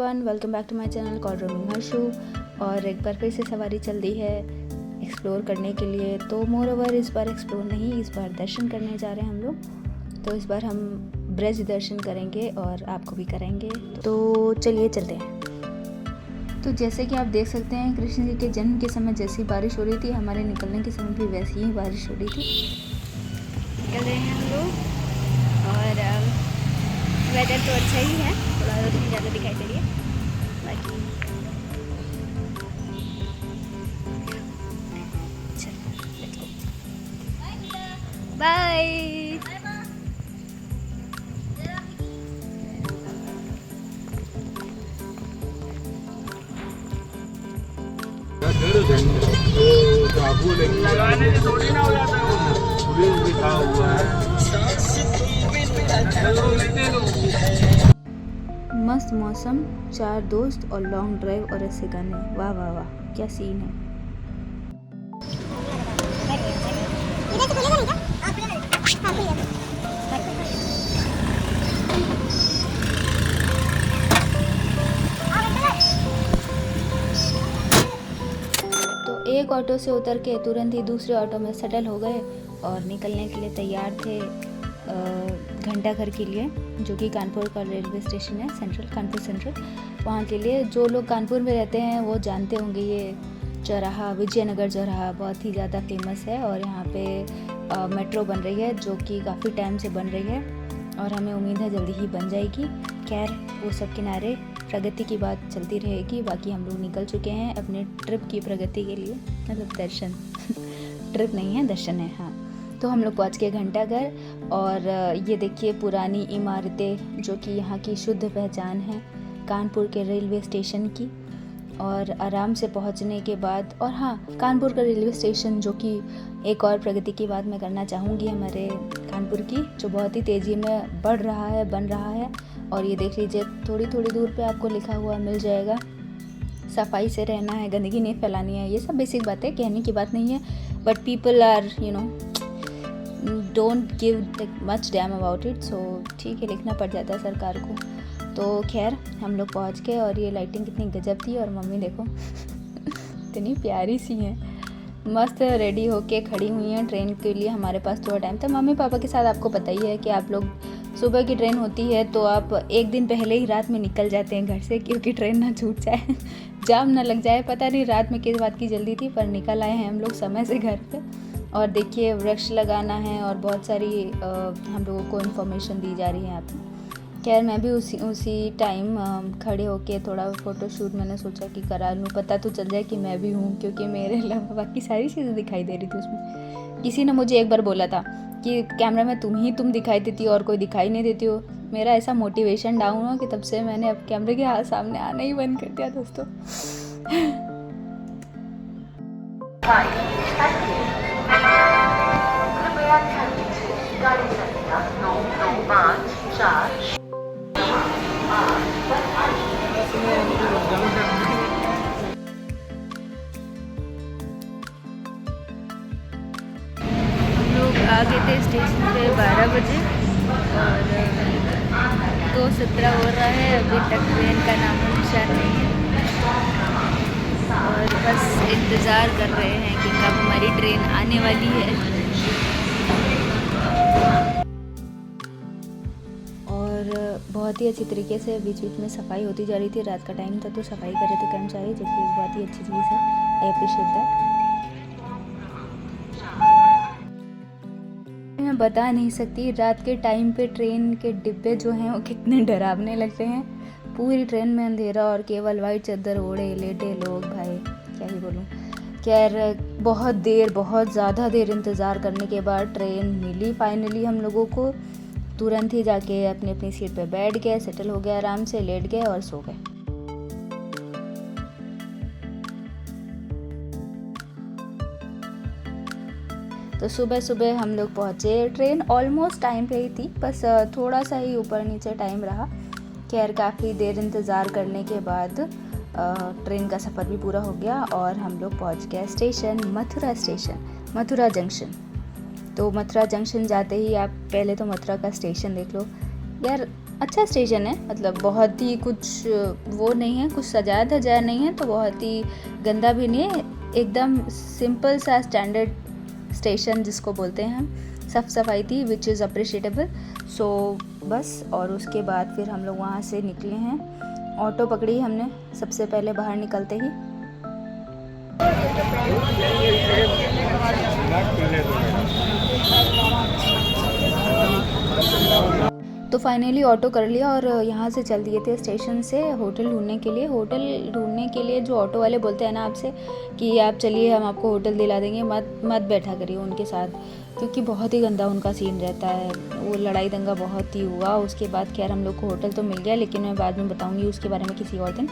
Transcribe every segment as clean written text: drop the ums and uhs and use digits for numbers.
Everyone, welcome back to my channel called roaming Harshu. और एक बार फिर से सवारी चल दी है एक्सप्लोर करने के लिए। तो मोर ओवर इस बार एक्सप्लोर नहीं, इस बार दर्शन करने जा रहे हैं हम लोग। तो इस बार हम ब्रज दर्शन करेंगे और आपको भी कराएंगे। तो चलिए चलते हैं। तो जैसे कि आप देख सकते हैं, कृष्ण जी के जन्म के समय जैसी बारिश हो रही थी, हमारे निकलने के समय भी वैसी ही बारिश हो रही थी। निकल रहे हैं हम लोग और वेदर तो अच्छा ही है, थोड़ा रोशनी ज़्यादा दिखाई दे रही है। बाकी चलो लेट्स गो। बाय। लगाने से थोड़ी ना हो जाता है, पुलिस लिखा हुआ है। मस्त मौसम, 4 दोस्त और लॉन्ग ड्राइव और ऐसे गाने। वाह वाह वाह, क्या सीन है। तो एक ऑटो से उतर के तुरंत ही दूसरे ऑटो में सेटल हो गए और निकलने के लिए तैयार थे घंटाघर के लिए, जो कि कानपुर का रेलवे स्टेशन है, सेंट्रल कानपुर सेंट्रल। वहाँ के लिए जो लोग कानपुर में रहते हैं वो जानते होंगे, ये चौराहा विजयनगर चौराहा बहुत ही ज़्यादा फेमस है। और यहाँ पे मेट्रो बन रही है, जो कि काफ़ी टाइम से बन रही है और हमें उम्मीद है जल्दी ही बन जाएगी। खैर वो सब किनारे, प्रगति की बात चलती रहेगी। बाकी हम लोग निकल चुके हैं अपने ट्रिप की प्रगति के लिए, मतलब दर्शन ट्रिप नहीं है, दर्शन है। हाँ, तो हम लोग पहुँच गए घंटाघर। और ये देखिए पुरानी इमारतें, जो कि यहाँ की शुद्ध पहचान है कानपुर के रेलवे स्टेशन की। और आराम से पहुँचने के बाद, और हाँ, कानपुर का रेलवे स्टेशन, जो कि एक और प्रगति की बात मैं करना चाहूँगी हमारे कानपुर की, जो बहुत ही तेज़ी में बढ़ रहा है, बन रहा है। और ये देख लीजिए, थोड़ी थोड़ी दूर पे आपको लिखा हुआ मिल जाएगा, सफाई से रहना है, गंदगी नहीं फैलानी है। ये सब बेसिक बातें, कहने की बात नहीं है, but people are don't give much damn about it. So ठीक है, लिखना पड़ जाता है सरकार को। तो खैर हम लोग पहुंच गए और ये लाइटिंग कितनी गजब थी। और मम्मी देखो इतनी प्यारी सी हैं, मस्त रेडी होके खड़ी हुई हैं ट्रेन के लिए। हमारे पास थोड़ा टाइम था। मम्मी पापा के साथ आपको पता ही है कि आप लोग, सुबह की ट्रेन होती है तो आप एक दिन पहले ही रात में निकल जाते हैं घर से, क्योंकि ट्रेन ना छूट जाए जाम ना लग जाए। पता नहीं रात में किस बात की जल्दी थी, पर निकल आए हैं हम लोग समय से घर पे। और देखिए वृक्ष लगाना है और बहुत सारी हम लोगों को इन्फॉर्मेशन दी जा रही है यहाँ पे। खैर मैं भी उसी टाइम खड़े होके थोड़ा फ़ोटोशूट मैंने सोचा कि करा लूँ, पता तो चल जाए कि मैं भी हूँ, क्योंकि मेरे अलावा बाकी सारी चीज़ें दिखाई दे रही थी उसमें। किसी ने मुझे एक बार बोला था कि कैमरा में तुम दिखाई देती हो और कोई दिखाई नहीं देती हो। मेरा ऐसा मोटिवेशन डाउन हो कि तब से मैंने अब कैमरे के सामने आना ही बंद कर दिया दोस्तों। लोग आ गए थे स्टेशन पे 12 बजे और 2:17 हो रहा है, अभी तक ट्रेन का नाम निशान नहीं है। और बस इंतज़ार कर रहे हैं कि कब हमारी ट्रेन आने वाली है। और बहुत ही अच्छी तरीके से बीच बीच में सफाई होती जा रही थी। रात का टाइम था तो सफाई कर रहे थे कर्मचारी, जो कि एक बहुत ही अच्छी चीज़ है। I appreciate that. मैं बता नहीं सकती, रात के टाइम पे ट्रेन के डिब्बे जो हैं वो कितने डरावने लगते हैं। पूरी ट्रेन में अंधेरा और केवल वाइट चादर ओढ़े लेटे लोग, भाई क्या ही बोलूँ। खैर बहुत ज़्यादा देर इंतज़ार करने के बाद ट्रेन मिली फाइनली हम लोगों को। तुरंत ही जाके अपनी अपनी सीट पे बैठ गए, सेटल हो गए, आराम से लेट गए और सो गए। तो सुबह सुबह हम लोग पहुँचे। ट्रेन ऑलमोस्ट टाइम पे ही थी, बस थोड़ा सा ही ऊपर नीचे टाइम रहा। खैर काफ़ी देर इंतज़ार करने के बाद ट्रेन का सफ़र भी पूरा हो गया और हम लोग पहुँच गए स्टेशन, मथुरा जंक्शन। तो मथुरा जंक्शन जाते ही आप पहले तो मथुरा का स्टेशन देख लो। यार अच्छा स्टेशन है, मतलब बहुत ही कुछ वो नहीं है, कुछ सजाया धजाया नहीं है, तो बहुत ही गंदा भी नहीं है, एकदम सिंपल सा स्टैंडर्ड स्टेशन जिसको बोलते हैं हम। साफ सफाई थी विच इज़ अप्रिशिएटेबल। सो बस, और उसके बाद फिर हम लोग वहाँ से निकले हैं, ऑटो पकड़ी हमने सबसे पहले बाहर निकलते ही। तो फाइनली ऑटो कर लिया और यहाँ से चल दिए थे स्टेशन से होटल ढूंढने के लिए। होटल ढूंढने के लिए जो ऑटो वाले बोलते हैं ना आपसे कि आप चलिए हम आपको होटल दिला देंगे, मत बैठा करिए उनके साथ, क्योंकि बहुत ही गंदा उनका सीन रहता है। वो लड़ाई दंगा बहुत ही हुआ। उसके बाद खैर हम लोग को होटल तो मिल गया, लेकिन मैं बाद में बताऊँगी उसके बारे में किसी और दिन।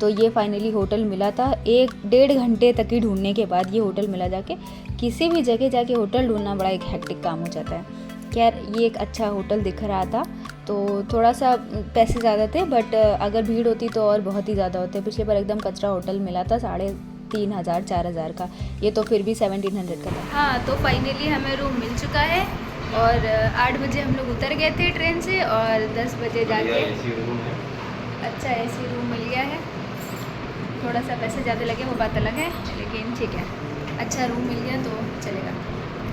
तो ये फाइनली होटल मिला था 1-1.5 घंटे तक ही ढूंढने के बाद ये होटल मिला। जाके किसी भी जगह जाके होटल ढूंढना बड़ा एक हेक्टिक काम हो जाता है। खैर ये एक अच्छा होटल दिख रहा था, तो थोड़ा सा पैसे ज़्यादा थे, बट अगर भीड़ होती तो और बहुत ही ज़्यादा होते। पिछले बार एकदम कचरा होटल मिला था 3,500-4,000 का, ये तो फिर भी 1700 का था। हाँ, तो फाइनली हमें रूम मिल चुका है और 8 बजे हम लोग उतर गए थे ट्रेन से और 10 बजे जाके अच्छा एसी रूम मिल गया है। थोड़ा सा पैसे ज़्यादा लगे वो बात अलग है, लेकिन ठीक है, अच्छा रूम मिल गया तो चलेगा।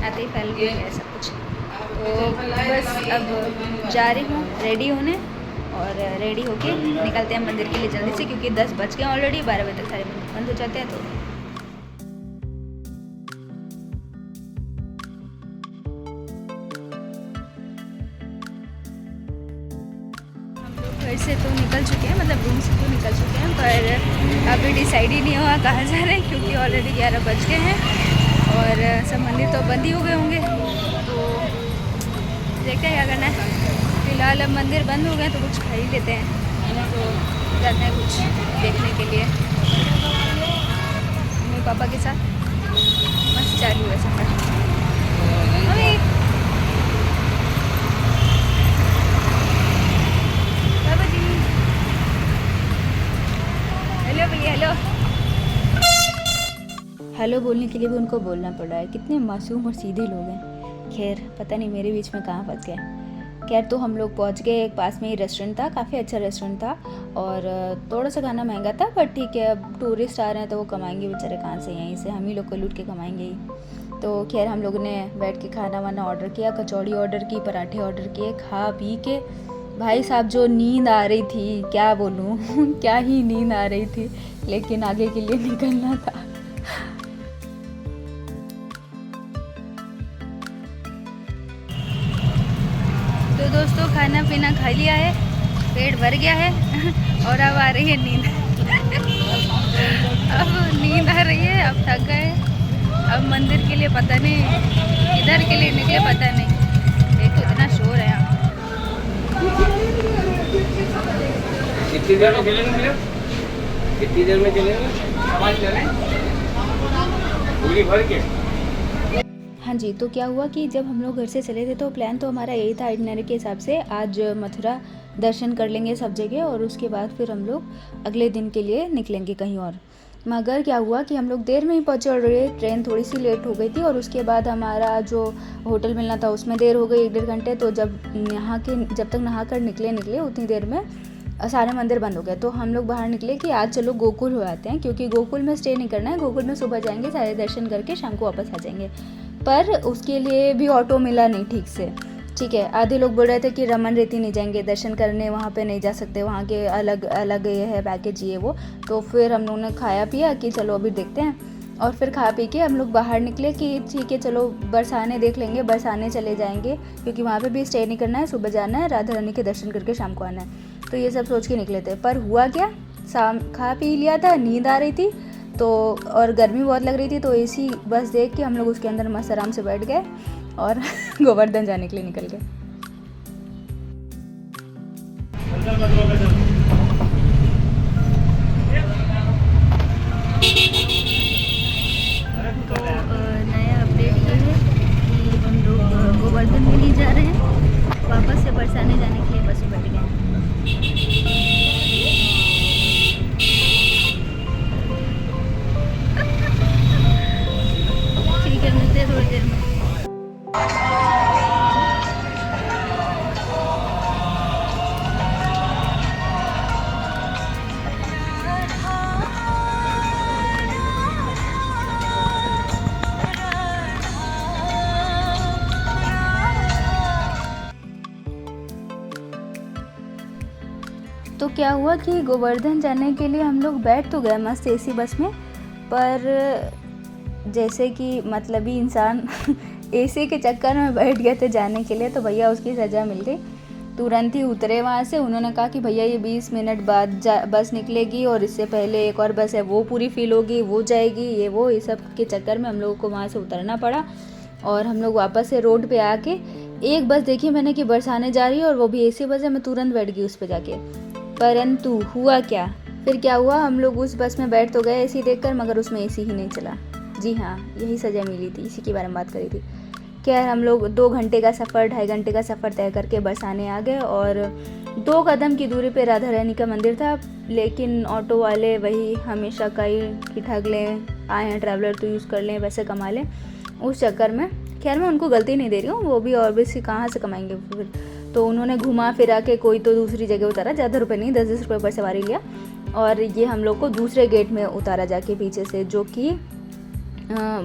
आते ही फैल गया सब कुछ। तो बस अब जा रही हूँ रेडी होने और रेडी होके निकलते हैं मंदिर के लिए जल्दी से, क्योंकि 10 बज गए ऑलरेडी, 12 बजे तक सारे मंदिर बंद हो जाते हैं। तो हम लोग घर से तो निकल चुके हैं, मतलब रूम से तो निकल चुके हैं, पर अभी डिसाइड ही नहीं हुआ कहाँ जा रहे हैं, क्योंकि ऑलरेडी 11 बज गए हैं और सब मंदिर तो बंद ही हो गए होंगे। तो देखते हैं क्या करना है। फिलहाल अब मंदिर बंद हो गए तो कुछ खा ही लेते हैं, तो जाते हैं कुछ देखने के लिए मम्मी पापा के साथ। मस्त चालू है सफर। मम्मी पापा जी, हेलो भैया, हेलो हेलो बोलने के लिए भी उनको बोलना पड़ रहा है। कितने मासूम और सीधे लोग हैं। खैर पता नहीं मेरे बीच में कहाँ फंस गए। खैर तो हम लोग पहुँच गए, एक पास में ही रेस्टोरेंट था, काफ़ी अच्छा रेस्टोरेंट था और थोड़ा सा खाना महंगा था, पर ठीक है, अब टूरिस्ट आ रहे हैं तो वो कमाएंगे बेचारे कहाँ से, यहीं से हम ही लोग को लूट के कमाएंगे ही। तो खैर हम लोगों ने बैठ के खाना वाना ऑर्डर किया, कचौड़ी ऑर्डर की, पराठे ऑर्डर किए, खा पी के भाई साहब जो नींद आ रही थी क्या बोलूँ क्या ही नींद आ रही थी, लेकिन आगे के लिए निकलना था। तो दोस्तों खाना पीना खा लिया है, पेट भर गया है और अब आ रही है नींद अब नींद आ रही है, अब थक गए। अब मंदिर के लिए पता नहीं किधर के लिए निकले, पता नहीं। देखो इतना शोर है यहाँ। कितनी देर में चलेंगे? कितनी देर में चलेंगे? पूरी भर के। हाँ जी, तो क्या हुआ कि जब हम लोग घर से चले थे तो प्लान तो हमारा यही था आइटनरी के हिसाब से, आज मथुरा दर्शन कर लेंगे सब जगह और उसके बाद फिर हम लोग अगले दिन के लिए निकलेंगे कहीं और। मगर क्या हुआ कि हम लोग देर में ही पहुँचे और ट्रेन थोड़ी सी लेट हो गई थी और उसके बाद हमारा जो होटल मिलना था उसमें देर हो गई 1-1.5 घंटे। तो जब तक नहा कर निकले उतनी देर में सारे मंदिर बंद हो गए। तो हम लोग बाहर निकले कि आज चलो गोकुल हो आते हैं, क्योंकि गोकुल में स्टे नहीं करना है, गोकुल में सुबह जाएंगे, सारे दर्शन करके शाम को वापस आ जाएंगे। पर उसके लिए भी ऑटो मिला नहीं ठीक से। ठीक है, आधे लोग बोल रहे थे कि रमन रेती नहीं जाएंगे दर्शन करने, वहाँ पे नहीं जा सकते, वहाँ के अलग अलग ये है पैकेज ये वो। तो फिर हम लोगों ने खाया पिया कि चलो अभी देखते हैं, और फिर खा पी के हम लोग बाहर निकले कि ठीक है चलो बरसाने देख लेंगे, बरसाने चले जाएंगे, क्योंकि वहाँ पे भी स्टे नहीं करना है, सुबह जाना है, राधा रानी के दर्शन करके शाम को आना है। तो ये सब सोच के निकले थे, पर हुआ क्या, शाम खा पी लिया था, नींद आ रही थी तो, और गर्मी बहुत लग रही थी, तो एसी बस देख के हम लोग उसके अंदर मस्त आराम से बैठ गए और गोवर्धन जाने के लिए निकल गए। तो नया अपडेट ये है कि हम लोग गोवर्धन में नहीं जा रहे हैं, वापस से बरसाने जाने के लिए बस में बैठ गए। ठीक है, मिलते हैं थोड़ी देर में। क्या हुआ कि गोवर्धन जाने के लिए हम लोग बैठ तो गए मस्त एसी बस में, पर जैसे कि मतलबी इंसान एसी के चक्कर में बैठ गए थे जाने के लिए, तो भैया उसकी सज़ा मिल गई। तुरंत ही उतरे वहाँ से। उन्होंने कहा कि भैया ये 20 मिनट बाद बस निकलेगी और इससे पहले एक और बस है वो पूरी फिल होगी, वो जाएगी, ये सब के चक्कर में हम लोगों को वहाँ से उतरना पड़ा। और हम लोग वापस से रोड पे आके एक बस देखी मैंने कि बरसाने जा रही है और वो भी एसी बस है। मैं तुरंत बैठ गई उस पर जाके, परंतु हुआ क्या, फिर क्या हुआ, हम लोग उस बस में बैठ तो गए एसी देखकर, मगर उसमें एसी ही नहीं चला। जी हाँ, यही सज़ा मिली थी, इसी के बारे में बात करी थी। खैर हम लोग 2 घंटे का सफ़र 2.5 घंटे का सफ़र तय करके बरसाने आ गए और 2 कदम की दूरी पे राधा रानी का मंदिर था। लेकिन ऑटो वाले वही हमेशा का ही कि ठग लें, आए हैं ट्रैवलर तो यूज़ कर लें, वैसे कमा लें, उस चक्कर में। खैर मैं उनको गलती नहीं दे रही हूँ, वो भी और भी कहाँ से कमाएंगे फिर। तो उन्होंने घुमा फिरा के कोई तो दूसरी जगह उतारा, ज़्यादा रुपये नहीं, 10-10 रुपये पर सवारी लिया और ये हम लोग को दूसरे गेट में उतारा जाके पीछे से, जो कि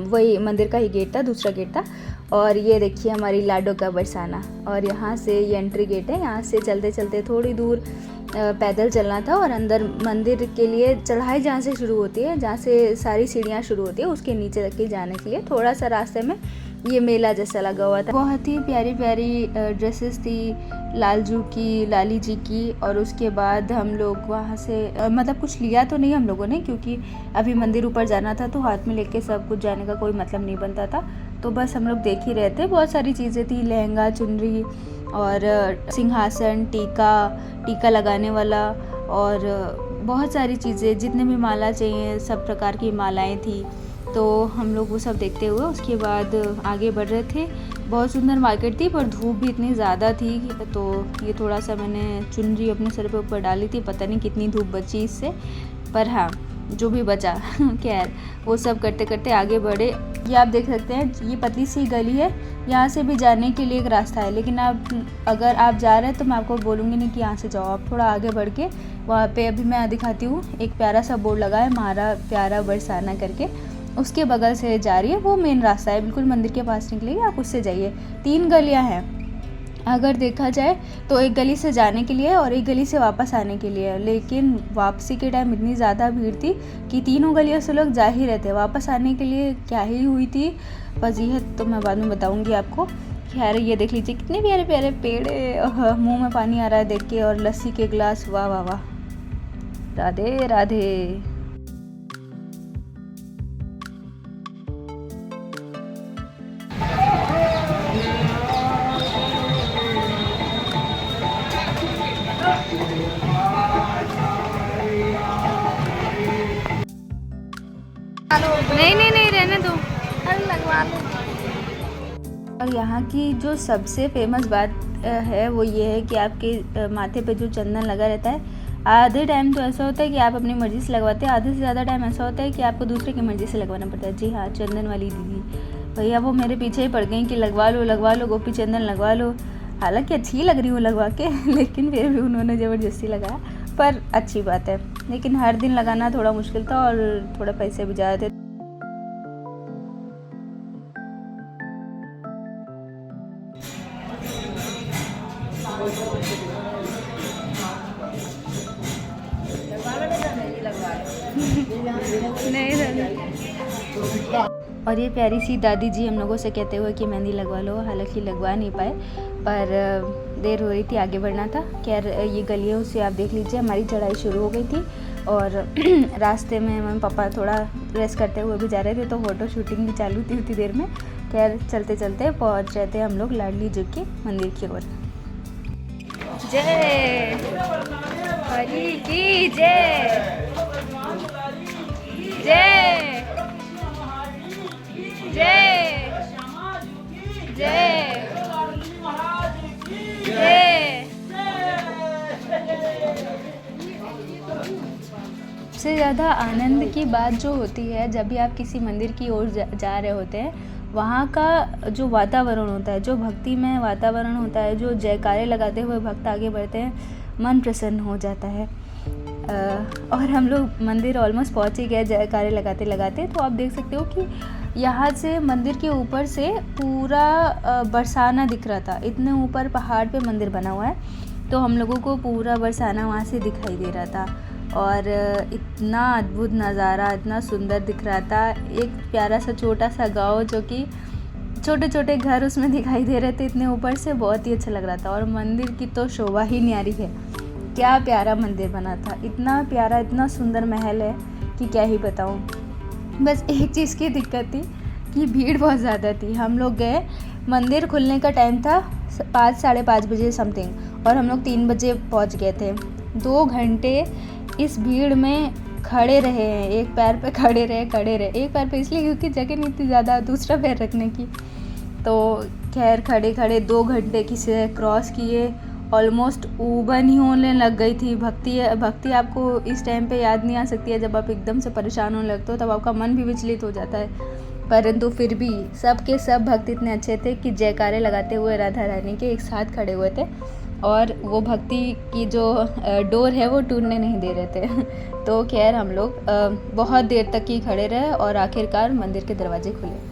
वही मंदिर का ही गेट था, दूसरा गेट था। और ये देखिए हमारी लाडो का बरसाना, और यहाँ से ये एंट्री गेट है। यहाँ से चलते चलते थोड़ी दूर पैदल चलना था और अंदर मंदिर के लिए चढ़ाई जहाँ से शुरू होती है, जहाँ से सारी सीढ़ियाँ शुरू होती है, उसके नीचे तक के जाने के लिए थोड़ा सा रास्ते में ये मेला जैसा लगा हुआ था। बहुत ही प्यारी प्यारी ड्रेसेस थी लालजू की, लाली जी की। और उसके बाद हम लोग वहाँ से मतलब कुछ लिया तो नहीं हम लोगों ने, क्योंकि अभी मंदिर ऊपर जाना था तो हाथ में लेके सब कुछ जाने का कोई मतलब नहीं बनता था। तो बस हम लोग देख ही रहे थे। बहुत सारी चीज़ें थी, लहंगा, चुनरी और सिंहासन, टीका लगाने वाला और बहुत सारी चीज़ें, जितने भी माला चाहिए सब प्रकार की मालाएं थी। तो हम लोग वो सब देखते हुए उसके बाद आगे बढ़ रहे थे। बहुत सुंदर मार्केट थी, पर धूप भी इतनी ज़्यादा थी तो ये थोड़ा सा मैंने चुनरी अपने सर पे ऊपर डाली थी, पता नहीं कितनी धूप बची इससे, पर हाँ जो भी बचा खैर वो सब करते करते आगे बढ़े। ये आप देख सकते हैं, ये पतली सी गली है, यहाँ से भी जाने के लिए एक रास्ता है, लेकिन अगर आप जा रहे हैं तो मैं आपको बोलूँगी नहीं कि यहाँ से जाओ, आप थोड़ा आगे बढ़ के वहाँ पे अभी मैं दिखाती हूँ, एक प्यारा सा बोर्ड लगा है मारा प्यारा बरसाना करके, उसके बगल से जा रही है, वो मेन रास्ता है, बिल्कुल मंदिर के पास निकलेगी, आप उससे जाइए। 3 गलियाँ हैं अगर देखा जाए तो, एक गली से जाने के लिए और एक गली से वापस आने के लिए। लेकिन वापसी के टाइम इतनी ज़्यादा भीड़ थी कि तीनों गलियों से लोग जा ही रहे थे। वापस आने के लिए क्या ही हुई थी वजीहत तो मैं बाद में बताऊंगी आपको। खैर ये देख लीजिए कितने प्यारे प्यारे पेड़ है, मुँह में पानी आ रहा है देख के। और लस्सी के गिलास, वाह वाह वाह, राधे राधे। नहीं रहने दो, अरे लगवा लो। और यहाँ की जो सबसे फेमस बात है वो ये है कि आपके माथे पे जो चंदन लगा रहता है, आधे टाइम तो ऐसा होता है कि आप अपनी मर्ज़ी से लगवाते हैं, आधे से ज़्यादा टाइम ऐसा होता है कि आपको दूसरे की मर्ज़ी से लगवाना पड़ता है। जी हाँ, चंदन वाली दीदी भैया वो मेरे पीछे ही पड़ गई कि लगवा लो गोपी चंदन लगवा लो। हालांकि अच्छी लग रही हूँ लगवा के, लेकिन फिर भी उन्होंने ज़बरदस्ती लगाया, पर अच्छी बात है। लेकिन हर दिन लगाना थोड़ा मुश्किल था और थोड़ा पैसे भी ज़्यादा थे। और ये प्यारी सी दादी जी हम लोगों से कहते हुए कि मेहंदी लगवा लो, हालांकि लगवा नहीं पाए, पर देर हो रही थी, आगे बढ़ना था। खैर ये गलियों से आप देख लीजिए हमारी चढ़ाई शुरू हो गई थी और रास्ते में मम्मी पापा थोड़ा रेस्ट करते हुए भी जा रहे थे, तो फ़ोटो शूटिंग भी चालू थी उतनी देर में। खैर चलते चलते पहुँच रहे थे हम लोग लाडली जी के मंदिर की ओर। जय हरि की जय, जय जय जय जय। सबसे ज़्यादा आनंद की बात जो होती है जब भी आप किसी मंदिर की ओर जा रहे होते हैं, वहाँ का जो वातावरण होता है, जो भक्तिमय वातावरण होता है, जो जयकारे लगाते हुए भक्त आगे बढ़ते हैं, मन प्रसन्न हो जाता है। और हम लोग मंदिर ऑलमोस्ट पहुँच ही गए जयकारे लगाते लगाते। तो आप देख सकते हो कि यहाँ से मंदिर के ऊपर से पूरा बरसाना दिख रहा था, इतने ऊपर पहाड़ पे मंदिर बना हुआ है। तो हम लोगों को पूरा बरसाना वहाँ से दिखाई दे रहा था और इतना अद्भुत नज़ारा, इतना सुंदर दिख रहा था। एक प्यारा सा छोटा सा गाँव जो कि छोटे छोटे घर उसमें दिखाई दे रहे थे इतने ऊपर से, बहुत ही अच्छा लग रहा था। और मंदिर की तो शोभा ही न्यारी है, क्या प्यारा मंदिर बना था, इतना प्यारा, इतना सुंदर महल है कि क्या ही बताऊँ। बस एक चीज़ की दिक्कत थी कि भीड़ बहुत ज़्यादा थी। हम लोग गए, मंदिर खुलने का टाइम था 5 साढ़े 5 बजे समथिंग, और हम लोग 3 बजे पहुंच गए थे। 2 घंटे इस भीड़ में खड़े रहे हैं, एक पैर पे खड़े रहे। एक पैर पे इसलिए क्योंकि जगह नहीं थी ज़्यादा दूसरा पैर रखने की। तो खैर खड़े 2 घंटे किसे क्रॉस किए, ऑलमोस्ट ऊबन ही होने लग गई थी। भक्ति आपको इस टाइम पे याद नहीं आ सकती है, जब आप एकदम से परेशान होने लगते हो तब आपका मन भी विचलित हो जाता है। परंतु फिर भी सब के सब भक्त इतने अच्छे थे कि जयकारे लगाते हुए राधा रानी के एक साथ खड़े हुए थे, और वो भक्ति की जो डोर है वो टूटने नहीं दे रहे थे। तो खैर हम लोग बहुत देर तक ही खड़े रहे और आखिरकार मंदिर के दरवाजे खुले।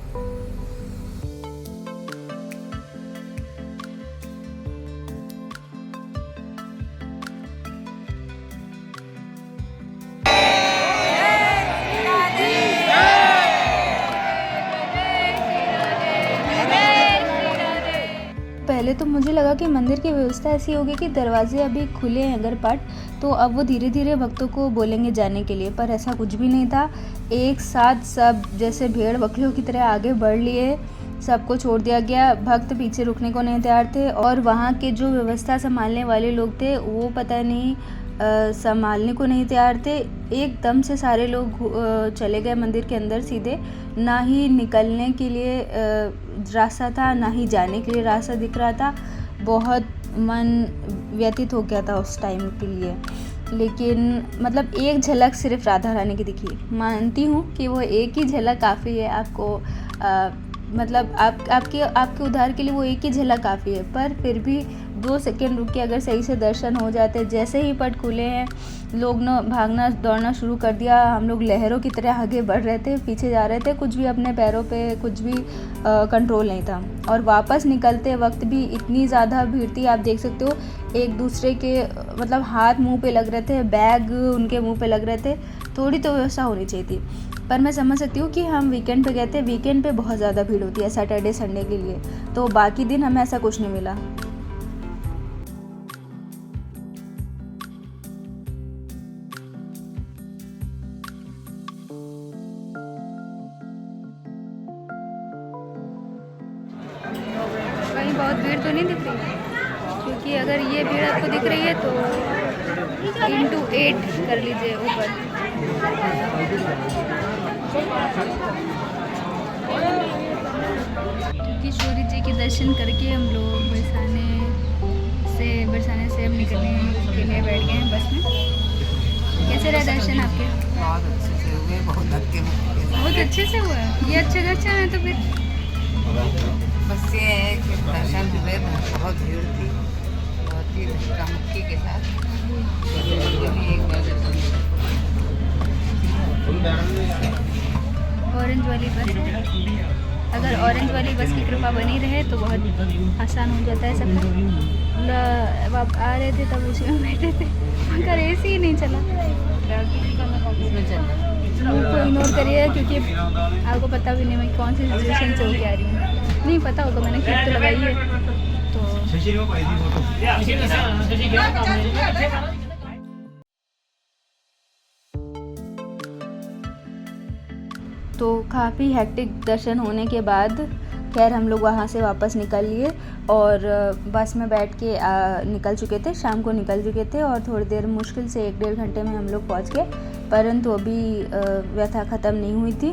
पहले तो मुझे लगा कि मंदिर की व्यवस्था ऐसी होगी कि दरवाजे अभी खुले हैं अगर पाठ, तो अब वो धीरे धीरे भक्तों को बोलेंगे जाने के लिए, पर ऐसा कुछ भी नहीं था। एक साथ सब जैसे भेड़ बकरियों की तरह आगे बढ़ लिए, सबको छोड़ दिया गया। भक्त पीछे रुकने को नहीं तैयार थे, और वहाँ के जो व्यवस्था संभालने वाले लोग थे वो पता नहीं संभालने को नहीं तैयार थे। एकदम से सारे लोग चले गए मंदिर के अंदर सीधे, ना ही निकलने के लिए रास्ता था, ना ही जाने के लिए रास्ता दिख रहा था। बहुत मन व्यतीत हो गया था उस टाइम के लिए। लेकिन मतलब एक झलक सिर्फ राधा रानी की दिखी। मानती हूँ कि वो एक ही झलक काफ़ी है आपको, मतलब आपके उद्धार के लिए वो एक ही झलक काफ़ी है। पर फिर भी 2 सेकंड रुक के अगर सही से दर्शन हो जाते, जैसे ही पट खुले हैं लोग ने भागना दौड़ना शुरू कर दिया। हम लोग लहरों की तरह आगे बढ़ रहे थे, पीछे जा रहे थे, कुछ भी अपने पैरों पे कुछ भी कंट्रोल नहीं था। और वापस निकलते वक्त भी इतनी ज़्यादा भीड़ थी, आप देख सकते हो। एक दूसरे के मतलब हाथ मुंह पे लग रहे थे, बैग उनके मुंह पे लग रहे थे। थोड़ी तो व्यवस्था होनी चाहिए थी, पर मैं समझ सकती हूँ कि हम वीकेंड पे गए थे। वीकेंड पे बहुत ज़्यादा भीड़ होती है सैटरडे संडे के लिए, तो बाकी दिन हमें ऐसा कुछ नहीं मिला। कहीं बहुत भीड़ तो नहीं दिख रही, क्योंकि अगर ये भीड़ आपको दिख रही है तो into 8 कर लीजिए ऊपर। क्योंकि सूर्य जी के दर्शन करके हम लोग बरसाने से हम निकलने के लिए बैठ गए हैं बस में। कैसे रहा दर्शन आपके? बहुत अच्छे से हुए, बहुत अच्छे से हुआ। ये अच्छा दर्शन है तो फिर बस ये है कि दर्शन हुए, बहुत भीड़ थी, बहुत ही धक्का मुक्की के साथ। एक बार ऑरेंज वाली बस है, अगर ऑरेंज वाली बस की कृपा बनी रहे तो बहुत आसान हो जाता है सफर। आप आ रहे थे तब उसी में बैठे थे, मगर एसी ही नहीं चला। उनको इग्नोर करिए, क्योंकि आपको पता भी नहीं मैं कौन सी सिचुएशन से होके आ रही हूँ। नहीं पता होगा, मैंने क्लिप तो लगाई है। तो काफ़ी हेक्टिक दर्शन होने के बाद खैर हम लोग वहाँ से वापस निकल लिए, और बस में बैठ के निकल चुके थे, शाम को निकल चुके थे। और थोड़ी देर मुश्किल से 1-1.5 घंटे में हम लोग पहुँच गए, परंतु अभी व्यथा ख़त्म नहीं हुई थी।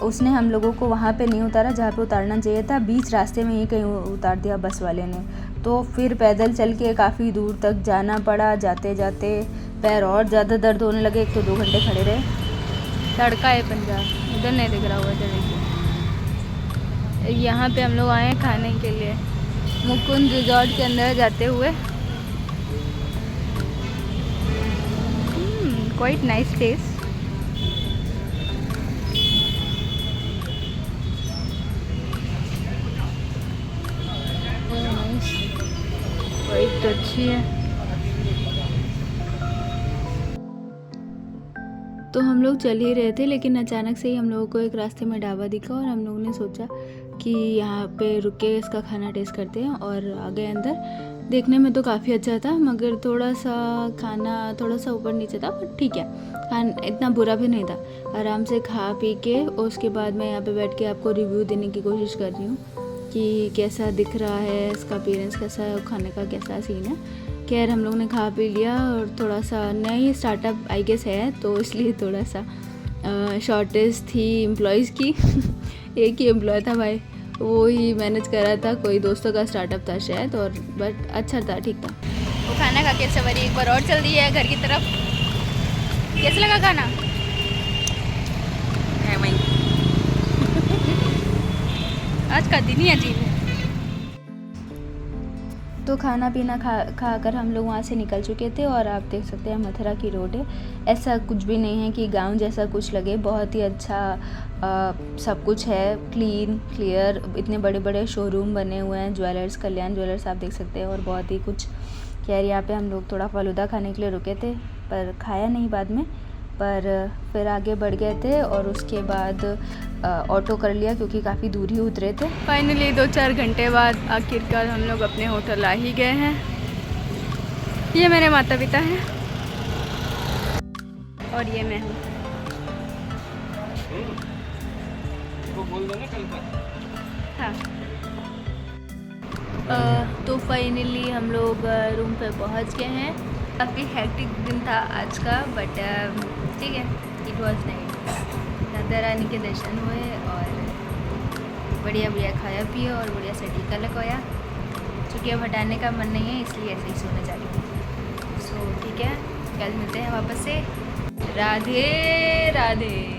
उसने हम लोगों को वहाँ पे नहीं उतारा जहाँ पे उतारना चाहिए था, बीच रास्ते में ही कहीं उतार दिया बस वाले ने। तो फिर पैदल चल के काफ़ी दूर तक जाना पड़ा। जाते जाते पैर और ज़्यादा दर्द होने लगे, एक तो 2 घंटे खड़े रहे। तड़का है पंजाब, इधर नहीं दिख रहा हुआ जगह। यहाँ पे हम लोग आए हैं खाने के लिए, मुकुंद रिजॉर्ट के अंदर जाते हुए। Quite nice test. क्वाइट तो अच्छी है। तो हम लोग चल ही रहे थे, लेकिन अचानक से ही हम लोगों को एक रास्ते में ढाबा दिखा और हम लोगों ने सोचा कि यहाँ पे रुक के इसका खाना टेस्ट करते हैं और आ गए अंदर। देखने में तो काफ़ी अच्छा था, मगर थोड़ा सा खाना थोड़ा सा ऊपर नीचे था, पर ठीक है, खाना इतना बुरा भी नहीं था। आराम से खा पी के उसके बाद मैं यहाँ पे बैठ के आपको रिव्यू देने की कोशिश कर रही हूँ कि कैसा दिख रहा है, इसका अपीयरेंस कैसा है और खाने का कैसा सीन है। खैर हम लोग ने खा पी लिया और थोड़ा सा नई स्टार्टअप आई गेस है, तो इसलिए थोड़ा सा शॉर्टेज थी एम्प्लॉयज़ की। एक ही एम्प्लॉय था भाई, वो ही मैनेज कर रहा था, कोई दोस्तों का स्टार्टअप था शायद, और बट अच्छा था, ठीक था। वो खाना खा के सवारी एक बार और चल दी है घर की तरफ। कैसा लगा खाना? है वही आज का दिन ही अजीब है। तो खाना पीना खा कर हम लोग वहाँ से निकल चुके थे और आप देख सकते हैं मथुरा की रोड है। ऐसा कुछ भी नहीं है कि गांव जैसा कुछ लगे, बहुत ही अच्छा सब कुछ है, क्लीन क्लियर। इतने बड़े बड़े शोरूम बने हुए हैं, ज्वेलर्स, कल्याण ज्वेलर्स आप देख सकते हैं, और बहुत ही कुछ। खैर यहाँ पे हम लोग थोड़ा फालूदा खाने के लिए रुके थे, पर खाया नहीं बाद में, पर फिर आगे बढ़ गए थे और उसके बाद ऑटो कर लिया क्योंकि काफ़ी दूर ही उतरे थे। फाइनली 2-4 घंटे बाद आखिरकार हम लोग अपने होटल आ ही गए हैं। ये मेरे माता पिता हैं और ये मैं हूँ। हाँ। तो फाइनली हम लोग रूम पे पहुंच गए हैं। काफ़ी हेक्टिक दिन था आज का, बट ठीक है, it was nice. Radha Rani के दर्शन हुए और बढ़िया बढ़िया खाया पिया और बढ़िया से टीका लगवाया। छुट्टियाँ हटाने का मन नहीं है, इसलिए ऐसे ही सोने जा रही हूँ। सो ठीक है, कल मिलते हैं वापस से। राधे राधे।